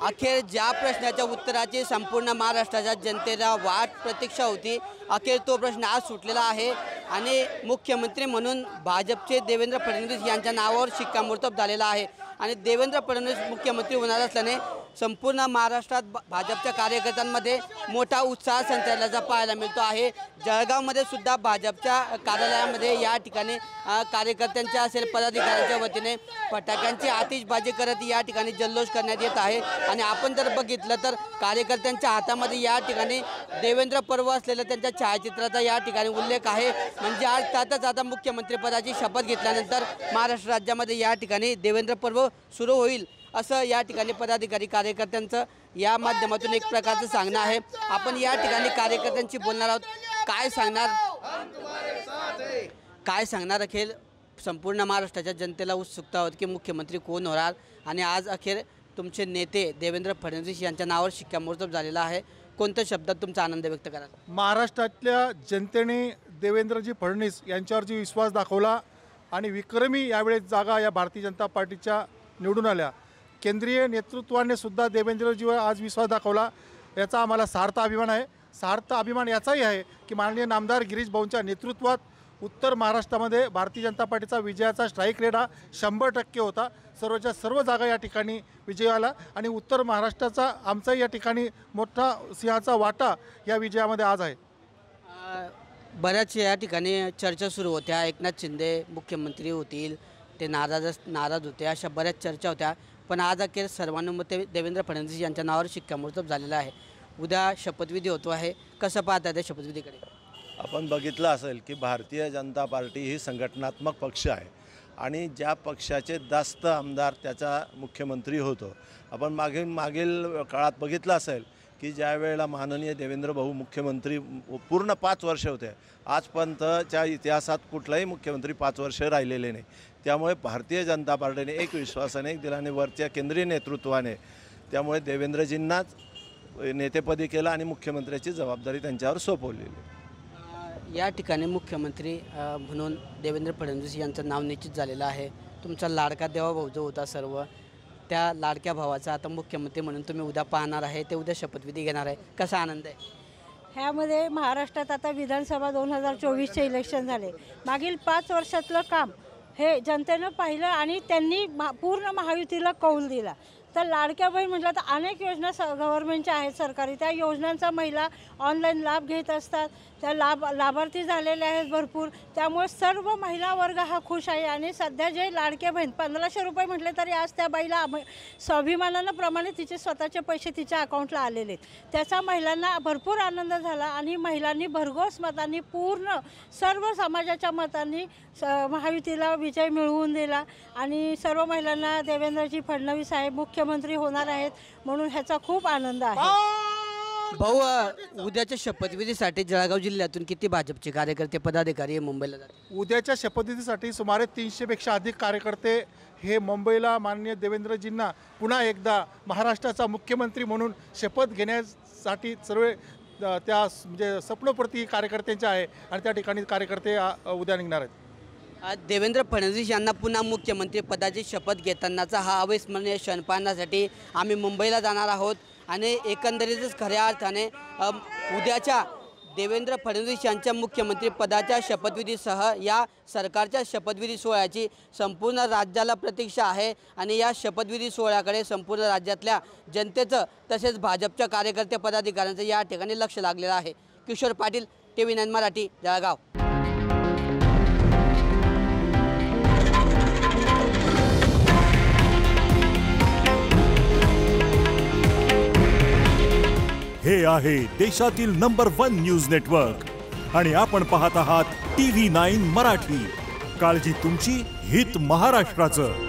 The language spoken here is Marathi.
अखेर ज्या प्रश्नाच्या उत्तराची संपूर्ण महाराष्ट्राच्या जनतेला वाट प्रतीक्षा होती, अखेर तो प्रश्न आज सुटलेला आहे आणि मुख्यमंत्री म्हणून भाजपचे देवेंद्र फडणवीस यांच्या नावावर शिक्कामोर्तब झालेला आहे। आणि देवेंद्र फडणवीस मुख्यमंत्री होणार असल्याने संपूर्ण महाराष्ट्रात भाजपच्या कार्यकर्त्यांमध्ये मोठा उत्साह संचारल्याचा पाहायला मिळतो आहे। जळगावमध्ये सुद्धा भाजपच्या कार्यालयामध्ये या ठिकाणी कार्यकर्त्यांच्या असेल पदाधिकाऱ्यांच्या वतीने फटाक्यांची आतिषबाजी करत या ठिकाणी जल्लोष करण्यात येत आहे। आणि आपण जर बघितलं तर कार्यकर्त्यांच्या हातामध्ये या ठिकाणी देवेंद्र पर्व असलेल्या त्यांच्या छायाचित्राचा या ठिकाणी उल्लेख आहे। म्हणजे आज त्यातच आता मुख्यमंत्रीपदाची शपथ घेतल्यानंतर महाराष्ट्र राज्यामध्ये या ठिकाणी देवेंद्र पर्व सुरू होईल असं या ठिकाणी पदाधिकारी कार्यकर्त्यांचं या माध्यमातून एक प्रकारचं सांगणं आहे। आपण या ठिकाणी कार्यकर्त्यांशी बोलणार आहोत। काय सांगणार अखेर संपूर्ण महाराष्ट्राच्या जनतेला उत्सुकता होती की मुख्यमंत्री कोण होणार आणि आज अखेर तुमचे नेते देवेंद्र फडणवीस यांच्या नावावर शिक्कामोर्तब झालेला आहे। कोणत्या शब्दात तुमचा आनंद व्यक्त कराल? महाराष्ट्रातल्या जनतेने देवेंद्रजी फडणवीस यांच्यावरती विश्वास दाखवला आणि विक्रमी यावेळेस जागा या भारतीय जनता पार्टीच्या निवडून आल्या। केंद्रीय नेतृत्वाने सुद्धा देवेंद्रजीवर आज विश्वास दाखवला, याचा आम्हाला सार्थ अभिमान आहे। सार्थ अभिमान याचाही आहे की माननीय नामदार गिरीश भाऊंच्या नेतृत्वात उत्तर महाराष्ट्रामध्ये भारतीय जनता पार्टीचा विजयाचा स्ट्राईक रेट हा 100% होता। सर्वच्या सर्व जागा या ठिकाणी विजय आला आणि उत्तर महाराष्ट्राचा आमचाही या ठिकाणी मोठा सिंहाचा वाटा या विजयामध्ये आज आहे। बऱ्याच या ठिकाणी चर्चा सुरू होत्या, एकनाथ शिंदे मुख्यमंत्री होतील, ते नाराज होते, अशा बऱ्याच चर्चा होत्या। पण आज अखेर सर्वानुमते देवेंद्र फडणवीस यांच्या नावावर शिक्कामोर्तब झालेला आहे। उद्या शपथविधी होतो आहे, कसं पाहता त्या शपथविधीकडे? आपण बघितलं असेल की भारतीय जनता पार्टी ही संघटनात्मक पक्ष आहे आणि ज्या पक्षाचे जास्त आमदार त्याचा मुख्यमंत्री होतो। आपण मागील काळात बघितलं असेल की ज्या वेळेला माननीय देवेंद्र भाऊ मुख्यमंत्री पूर्ण 5 वर्ष होते, आजपर्यंतच्या इतिहासात कुठलाही मुख्यमंत्री 5 वर्ष राहिलेले नाही। त्यामुळे भारतीय जनता पार्टीने एक विश्वासाने एक दिलाने वरच्या केंद्रीय नेतृत्वाने त्यामुळे देवेंद्रजींनाच नेतेपदी केलं आणि मुख्यमंत्र्याची जबाबदारी त्यांच्यावर सोपवलेली। या ठिकाणी मुख्यमंत्री म्हणून देवेंद्र फडणवीस यांचं नाव निश्चित झालेलं आहे। तुमचा लाडका देवा भाऊ जो होता सर्व, त्या लाडक्या भावाचा आता मुख्यमंत्री म्हणून तुम्ही उद्या पाहणार आहे, ते उद्या शपथविधी घेणार आहे, कसा आनंद आहे? ह्यामध्ये महाराष्ट्रात आता विधानसभा 2024चे इलेक्शन झाले। मागील 5 वर्षातलं काम हे जनतेनं पाहिलं आणि त्यांनी पूर्ण महायुतीला कौल दिला। तर लाडक्या बहीण म्हटलं तर अनेक योजना गव्हर्नमेंटच्या आहेत सरकारी, त्या योजनांचा महिला ऑनलाईन लाभ घेत असतात, त्या लाभार्थी झालेले आहेत भरपूर। त्यामुळे सर्व महिला वर्ग हा खुश आहे आणि सध्या जे लाडक्या बहीण 1500 रुपये म्हटले तरी आज त्या बाईला स्वाभिमानानं प्रमाणे तिचे स्वतःचे पैसे तिच्या अकाउंटला आलेले आहेत। त्याचा महिलांना भरपूर आनंद झाला आणि महिलांनी भरघोस मतांनी पूर्ण सर्व समाजाच्या मतांनी महायुतीला विजय मिळवून दिला आणि सर्व महिलांना देवेंद्रजी फडणवीस साहेब मुख्यमंत्री होणार आहेत म्हणून ह्याचा खूप आनंद आहे। भाऊ, उद्याच्या शपथविधीसाठी जळगाव जिल्ह्यातून किती भाजपचे कार्यकर्ते पदाधिकारी मुंबईला जातात? उद्याच्या शपथविधीसाठी सुमारे 300पेक्षा अधिक कार्यकर्ते हे मुंबईला माननीय देवेंद्रजींना पुन्हा एकदा महाराष्ट्राचा मुख्यमंत्री म्हणून शपथ घेण्यासाठी सर्व त्या म्हणजे स्वप्नपूर्ती कार्यकर्त्यांचे आहे आणि त्या ठिकाणी कार्यकर्ते उद्या निघणार आहेत। देवेंद्र फडणवीस यांना पुन्हा मुख्यमंत्री पदाची शपथ घेतानाचा हा अविस्मरणीय क्षण पाहण्यासाठी आम्ही मुंबईला जाणार आहोत आणि एकंदरीतच खऱ्या अर्थाने उद्याच्या देवेंद्र फडणवीस यांच्या मुख्यमंत्री पदाच्या शपथविधीसह या सरकारच्या शपथविधी सोहळ्याची संपूर्ण राज्याला प्रतीक्षा आहे आणि या शपथविधी सोहळ्याकडे संपूर्ण राज्यातल्या जनतेचं तसेच भाजपच्या कार्यकर्ते पदाधिकाऱ्यांचं या ठिकाणी लक्ष लागलेलं आहे। किशोर पाटील, TV9 मराठी, जळगाव। हे आहे देशातील नंबर 1 न्यूज नेटवर्क आणि आपण पाहत आहात TV9 मराठी। काळजी तुमची, हित महाराष्ट्राचं।